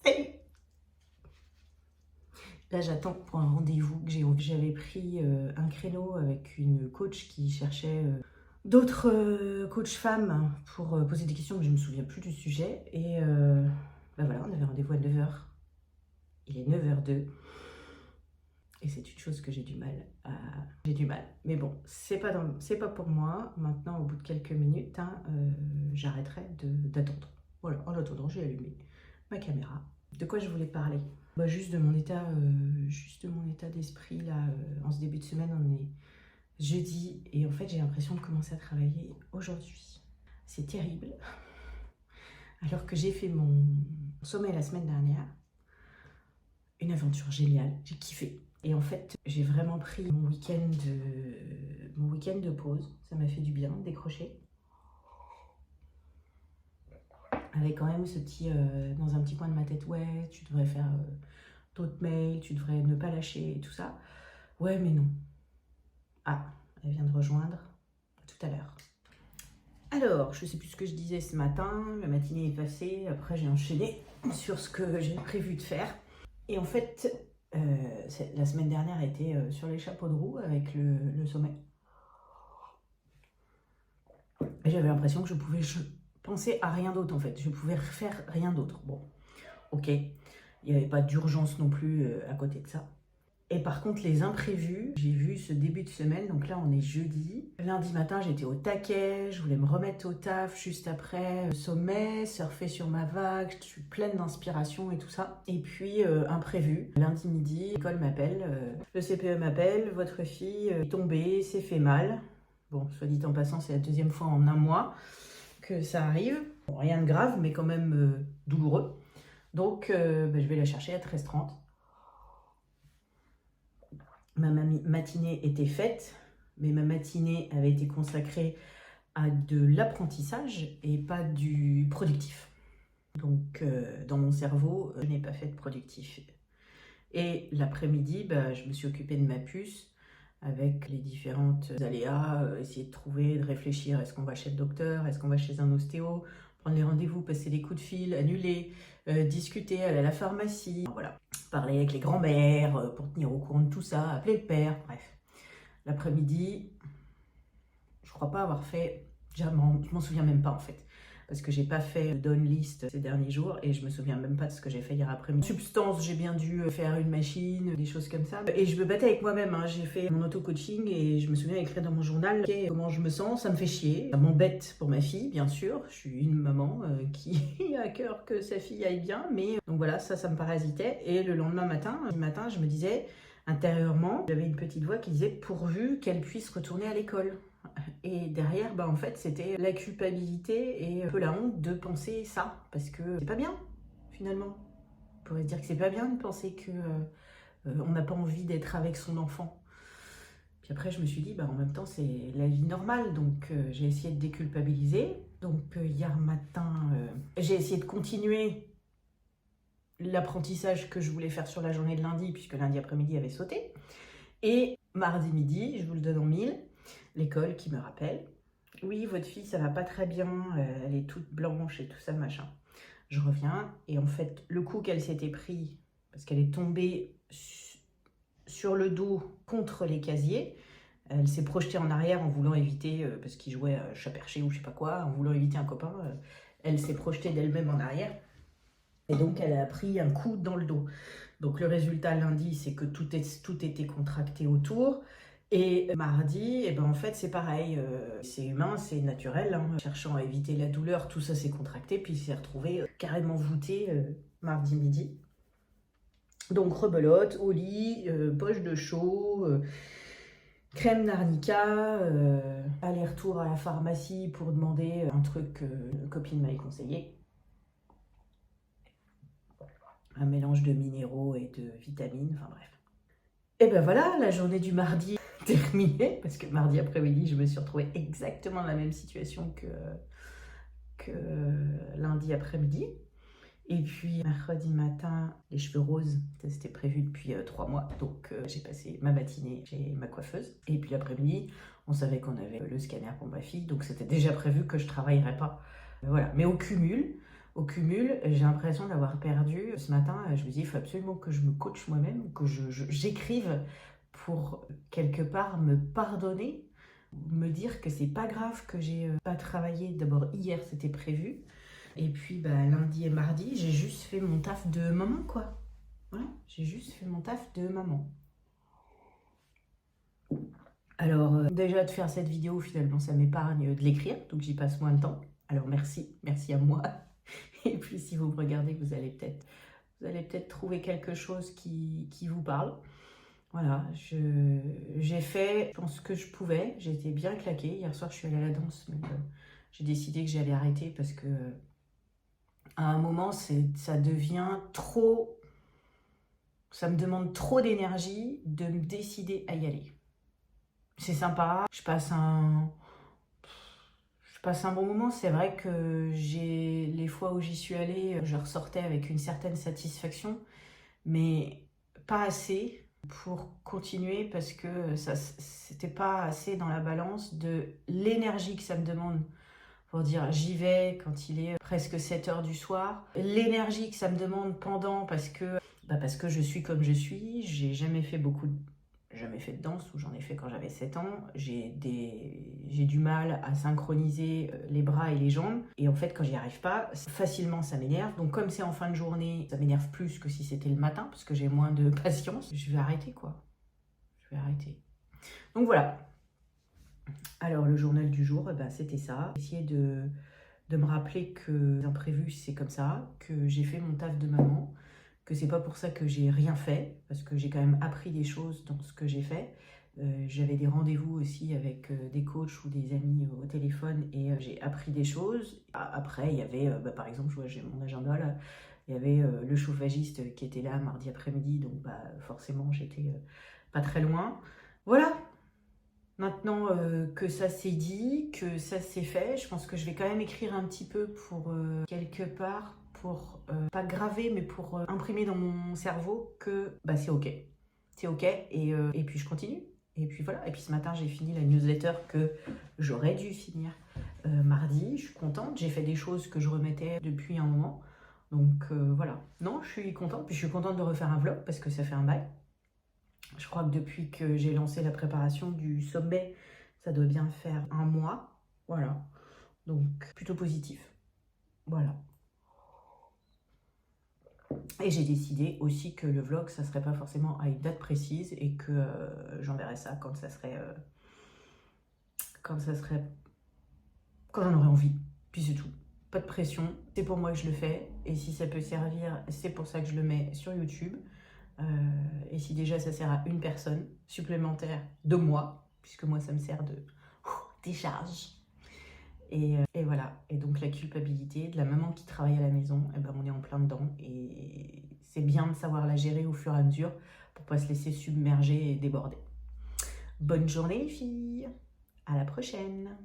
Salut! Là, j'attends pour un rendez-vous que j'avais pris un créneau avec une coach qui cherchait d'autres coachs femmes pour poser des questions, mais je ne me souviens plus du sujet. Et bah voilà, on avait rendez-vous à 9h. Il est 9h02. Et c'est une chose que j'ai du mal à... J'ai du mal. Mais bon, c'est pas pour moi. Maintenant, au bout de quelques minutes, j'arrêterai d'attendre. Voilà, en attendant, j'ai allumé ma caméra. De quoi je voulais parler? Bah, juste de mon état d'esprit là. En ce début de semaine, on est jeudi et en fait, j'ai l'impression de commencer à travailler aujourd'hui. C'est terrible. Alors que j'ai fait mon sommet la semaine dernière, une aventure géniale, j'ai kiffé. Et en fait, j'ai vraiment pris mon week-end de pause. Ça m'a fait du bien de décrocher. Avec quand même ce petit, dans un petit coin de ma tête, ouais, tu devrais faire d'autres mails, tu devrais ne pas lâcher et tout ça. Ouais, mais non. Ah, elle vient de rejoindre tout à l'heure. Alors, je sais plus ce que je disais ce matin, la matinée est passée, après j'ai enchaîné sur ce que j'ai prévu de faire. Et en fait, la semaine dernière était sur les chapeaux de roue avec le sommet. Et j'avais l'impression que je pensais à rien d'autre en fait, je pouvais faire rien d'autre. Bon, ok, il n'y avait pas d'urgence non plus à côté de ça. Et par contre, les imprévus, j'ai vu ce début de semaine, donc là on est jeudi. Lundi matin, j'étais au taquet, je voulais me remettre au taf juste après le sommet, surfer sur ma vague, je suis pleine d'inspiration et tout ça. Et puis, imprévu, lundi midi, l'école m'appelle, le CPE m'appelle, votre fille est tombée, s'est fait mal. Bon, soit dit en passant, c'est la deuxième fois en un mois que ça arrive. Bon, rien de grave, mais quand même douloureux. Donc, je vais la chercher à 13h30. Ma matinée était faite, mais ma matinée avait été consacrée à de l'apprentissage et pas du productif. Donc, dans mon cerveau, je n'ai pas fait de productif. Et l'après-midi, je me suis occupée de ma puce avec les différentes aléas, essayer de trouver, de réfléchir, est-ce qu'on va chez le docteur, est-ce qu'on va chez un ostéo, prendre les rendez-vous, passer des coups de fil, annuler, discuter, aller à la pharmacie, voilà, parler avec les grands-mères pour tenir au courant de tout ça, appeler le père, bref. L'après-midi, je crois pas avoir fait, je m'en souviens même pas en fait, parce que j'ai pas fait de down list ces derniers jours et je me souviens même pas de ce que j'ai fait hier après-midi. Substance, j'ai bien dû faire une machine, des choses comme ça. Et je me battais avec moi-même, hein. J'ai fait mon auto-coaching et je me souviens écrire dans mon journal comment je me sens, ça me fait chier. Ça m'embête pour ma fille, bien sûr. Je suis une maman qui a à cœur que sa fille aille bien, mais donc voilà, ça me parasitait. Et le lendemain matin, je me disais intérieurement, j'avais une petite voix qui disait pourvu qu'elle puisse retourner à l'école. Et derrière, en fait, c'était la culpabilité et un peu la honte de penser ça, parce que c'est pas bien, finalement. On pourrait se dire que c'est pas bien de penser que on n'a pas envie d'être avec son enfant. Puis après, je me suis dit, en même temps, c'est la vie normale, donc j'ai essayé de déculpabiliser. Donc hier matin, j'ai essayé de continuer l'apprentissage que je voulais faire sur la journée de lundi, puisque lundi après-midi avait sauté. Et mardi midi, je vous le donne en mille, l'école qui me rappelle, oui, votre fille, ça va pas très bien, elle est toute blanche et tout ça, machin. Je reviens, et en fait, le coup qu'elle s'était pris, parce qu'elle est tombée sur le dos contre les casiers, elle s'est projetée en arrière en voulant éviter, parce qu'il jouait à chat perché ou je sais pas quoi, en voulant éviter un copain, elle s'est projetée d'elle-même en arrière, et donc elle a pris un coup dans le dos. Donc le résultat lundi, c'est que tout était contracté autour. Et mardi, en fait, c'est pareil. C'est humain, c'est naturel. Hein. Cherchant à éviter la douleur, tout ça s'est contracté. Puis il s'est retrouvé carrément voûté mardi midi. Donc rebelote, au lit, poche de chaud, crème d'arnica, aller-retour à la pharmacie pour demander un truc que une copine m'avait conseillé. Un mélange de minéraux et de vitamines, enfin bref. Et ben voilà, la journée du mardi terminée, parce que mardi après-midi, je me suis retrouvée exactement dans la même situation que lundi après-midi. Et puis mercredi matin, les cheveux roses, ça c'était prévu depuis 3 mois, donc j'ai passé ma matinée chez ma coiffeuse. Et puis l'après-midi, on savait qu'on avait le scanner pour ma fille, donc c'était déjà prévu que je travaillerais pas. Voilà, mais au cumul, Au cumul, j'ai l'impression d'avoir perdu. Ce matin, je me dis, il faut absolument que je me coach moi-même, que j'écrive pour quelque part me pardonner, me dire que c'est pas grave que j'ai pas travaillé. D'abord, hier, c'était prévu. Et puis, lundi et mardi, j'ai juste fait mon taf de maman, quoi. Voilà, j'ai juste fait mon taf de maman. Alors, déjà de faire cette vidéo, finalement, ça m'épargne de l'écrire, donc j'y passe moins de temps. Alors, merci à moi. Et puis, si vous me regardez, vous allez peut-être trouver quelque chose qui vous parle. Voilà, j'ai fait, je pense, ce que je pouvais. J'ai été bien claquée. Hier soir, je suis allée à la danse, mais j'ai décidé que j'allais arrêter parce que à un moment, ça devient trop... Ça me demande trop d'énergie de me décider à y aller. C'est sympa, je passe un bon moment. C'est vrai que les fois où j'y suis allée, je ressortais avec une certaine satisfaction, mais pas assez pour continuer parce que c'était pas assez dans la balance de l'énergie que ça me demande pour dire j'y vais quand il est presque 7 heures du soir, l'énergie que ça me demande pendant parce que je suis comme je suis. J'ai jamais fait de danse, ou j'en ai fait quand j'avais 7 ans. J'ai du mal à synchroniser les bras et les jambes. Et en fait, quand j'y arrive pas, facilement ça m'énerve. Donc comme c'est en fin de journée, ça m'énerve plus que si c'était le matin, parce que j'ai moins de patience. Je vais arrêter, quoi. Je vais arrêter. Donc voilà. Alors le journal du jour, c'était ça. Essayer de me rappeler que l'imprévu, c'est comme ça, que j'ai fait mon taf de maman, que c'est pas pour ça que j'ai rien fait, parce que j'ai quand même appris des choses dans ce que j'ai fait. J'avais des rendez-vous aussi avec des coachs ou des amis au téléphone, et j'ai appris des choses. Après, il y avait, par exemple, j'ai mon agenda là, il y avait le chauffagiste qui était là mardi après-midi, donc forcément j'étais pas très loin. Voilà. Maintenant que ça c'est dit, que ça c'est fait, je pense que je vais quand même écrire un petit peu pour quelque part, pour pas graver, mais pour imprimer dans mon cerveau que c'est ok. C'est ok, et puis je continue. Et puis voilà, et puis ce matin j'ai fini la newsletter que j'aurais dû finir mardi. Je suis contente, j'ai fait des choses que je remettais depuis un moment. Donc voilà, non, je suis contente, puis je suis contente de refaire un vlog parce que ça fait un bail. Je crois que depuis que j'ai lancé la préparation du sommet, ça doit bien faire un mois. Voilà. Donc, plutôt positif. Voilà. Et j'ai décidé aussi que le vlog, ça serait pas forcément à une date précise et que j'enverrai ça quand j'en aurai envie. Puis c'est tout. Pas de pression. C'est pour moi que je le fais. Et si ça peut servir, c'est pour ça que je le mets sur YouTube. Et si déjà ça sert à une personne supplémentaire de moi, puisque moi ça me sert de décharge. Et voilà. Et donc la culpabilité de la maman qui travaille à la maison, on est en plein dedans. Et c'est bien de savoir la gérer au fur et à mesure pour pas se laisser submerger et déborder. Bonne journée les filles, à la prochaine.